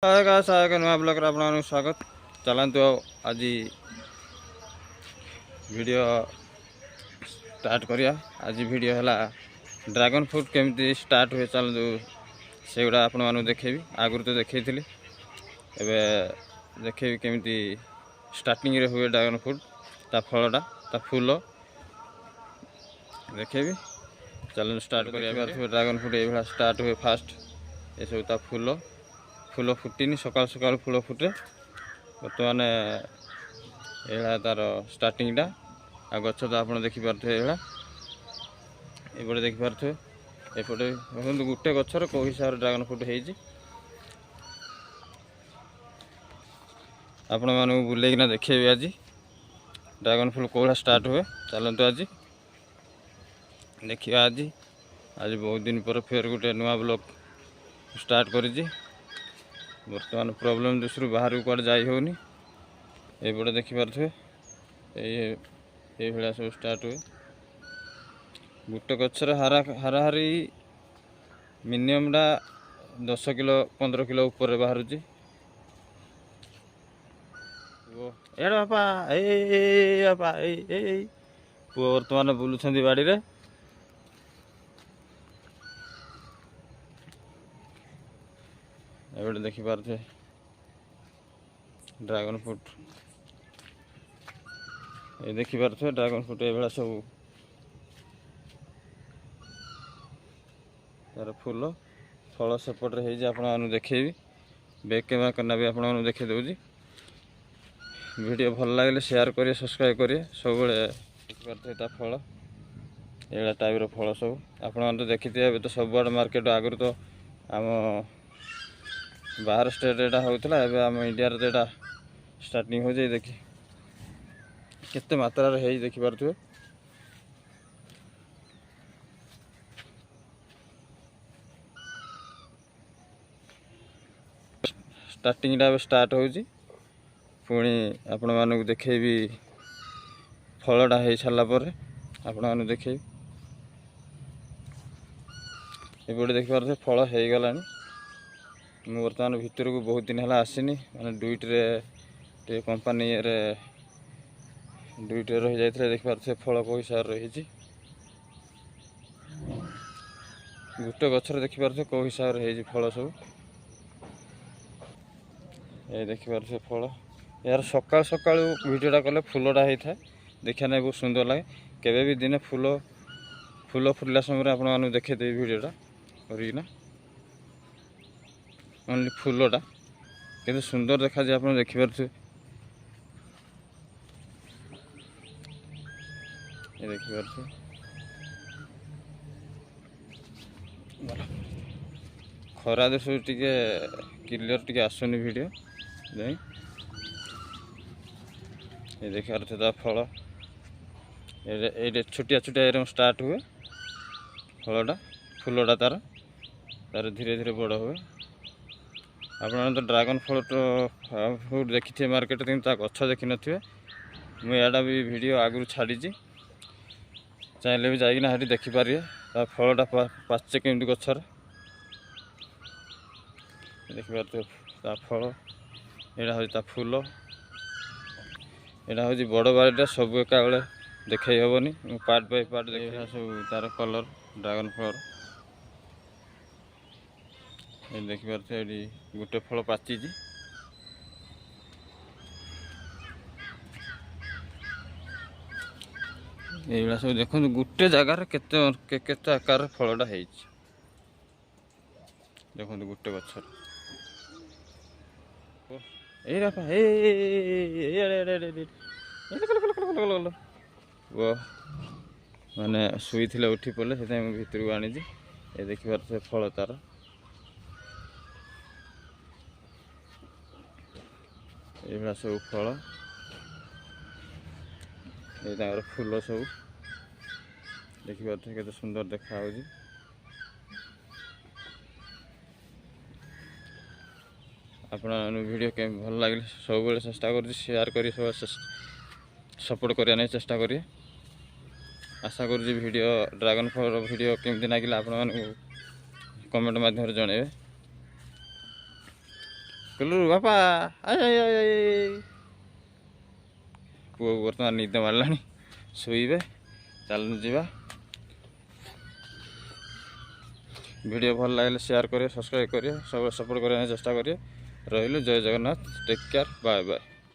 सहायक नुआ ब्लॉग आपको स्वागत। चलतु आज वीडियो स्टार्ट करिया। आज वीडियो है ड्रैगन फ्रूट केमती स्टार्ट हुए चलतु से गुड़ा आपण मानू देखेबी। आगुरी तो देखी एवं देखेबी केमती स्टार्टिंग रे हुए ड्रैगन फ्रूट ता फलटा ता फूल देखेबी। चलो स्टार्ट करिया। ड्रैगन फ्रूट ये स्टार्ट हुए फास्ट ये सब ता फूल फूल फुटनी सकाल सकाल फूल फुटे। बर्तमान ये तार स्टार्टिंगटा आ गच तो आप देखिपे ये देखिपे एपटे देखो गोटे गचर कौ हिसाब से ड्रैगन फ्रूट होती आपण मानक बुलेकिना देखेबी। आज ड्रैगन फ्रूट कौड़ा स्टार्ट हुए चलतु आज देखिए। आज बहुत दिन पर फिर गोटे नुआ ब्लॉग स्टार्ट करी। बर्तमान प्रॉब्लम दूसरी बाहर को कड़े जाई होनी। ये देखिपे ये भाया सब स्टार्ट हुए गोटे गचर हाराहारी मिनिममटा 10 किलो 15 किलो ऊपर बाहर। बापा बापा पुआ बर्तमान बुलूं बाड़ी रे। एबे देखिपे ड्रैगन फ्रूट ये देखिपे ड्रैगन फ्रूट ये सब तार फूल फल सेपटे हो देखेबी। बैक कैमेरा करना भी आपको देखे दूँगी। वीडियो भल लगे शेयर करिए सब्सक्राइब करिए सब देखिपे फल ये टाइप फल सब आप देखी थे। तो सब मार्केट आगुरी तो आम बाहर स्टेट यहाँ होता है आम इंडिया तो स्टार्टिंग हो जाए। देखी केते मात्रा है देखिपे। स्टार्टिंगटा स्टार्ट हो पुणी आपण मानक देखेबी फलटा हो सारापर आपण मानक देखेबी। एपटे देखिपे फल हो गला। मु बर्तमान भितर को बहुत दिन है आसनी मैंने ड्यूटी कंपनी ड्यूटी रही जाते। देखिपे फल कौ हिसाब रही गोटे गचर देखिपे कौ हिसाब से फल सब ये देखिपे फल यार सकाल सकाल वीडियोटा कले फूलटा होता है देखा ना बहुत सुंदर लगे। केवे भी दिने फूल फूल फुटला समय आपको देखेदेवी वीडियोटा करना ओनली फूलटा केते सुंदर देखा जाए। आप देखिपे ये देखिपे खरा दे सब टी क्लियर टी आसुनी वीडियो नहीं ये देखिए फल ये छोटिया छोटिया स्टार्ट हुए फलटा फूलटा तार तार धीरे धीरे बड़ हुए। आप तो ड्रैगन फ्रूट देखी थे मार्केट गछ देखी नथिबे। मुझे भी वीडियो आगु छाड़ी चाहिए भी जाइना देखिपारे फलटा पाचे केमती गचर देखिपे फल यहाँ हूँ फूल यहाँ हूँ बड़ बाड़ीटा सब एका बेले देखे हेनी। पार्ट बाय पार्ट देखा सब तार कलर ड्रैगन फ्लावर ये देखिपे ये गोटे फल पाची ये सब देखो गोटे जगार केते आकार फलटा है देखो गोटे गचर वो माने शुई थे उठी पड़े से भितर को आनी ये देखिपे फल तार ये सब फल ये फूल सब देखिपे केते सुंदर देखा हो। आपण वीडियो के भल लगे सब चेष्टा कर शेयर कर सब सपोर्ट करने चेष्टा करिए। आशा कर वीडियो ड्रैगन फ्लावर वीडियो केमती लगे आप कमेंट माध्यम जनइबे। କୁଲୁ ବାପା ପୁଅକୁ ବର୍ତ୍ତମାନ ନିଦ ମାରିଲାଣି, ଶୋଇବେ। ଚାଲୁନ ଯିବା। ଭିଡ଼ିଓ ଭଲ ଲାଗିଲେ ସେୟାର କରିବେ, ସବସ୍କ୍ରାଇବ୍ କରିବେ, ସବୁବେଳେ ସପୋର୍ଟ କରିବା ପାଇଁ ଚେଷ୍ଟା କରିବେ। ରହିଲୁ, ଜୟ Jagannath, take care, bye bye.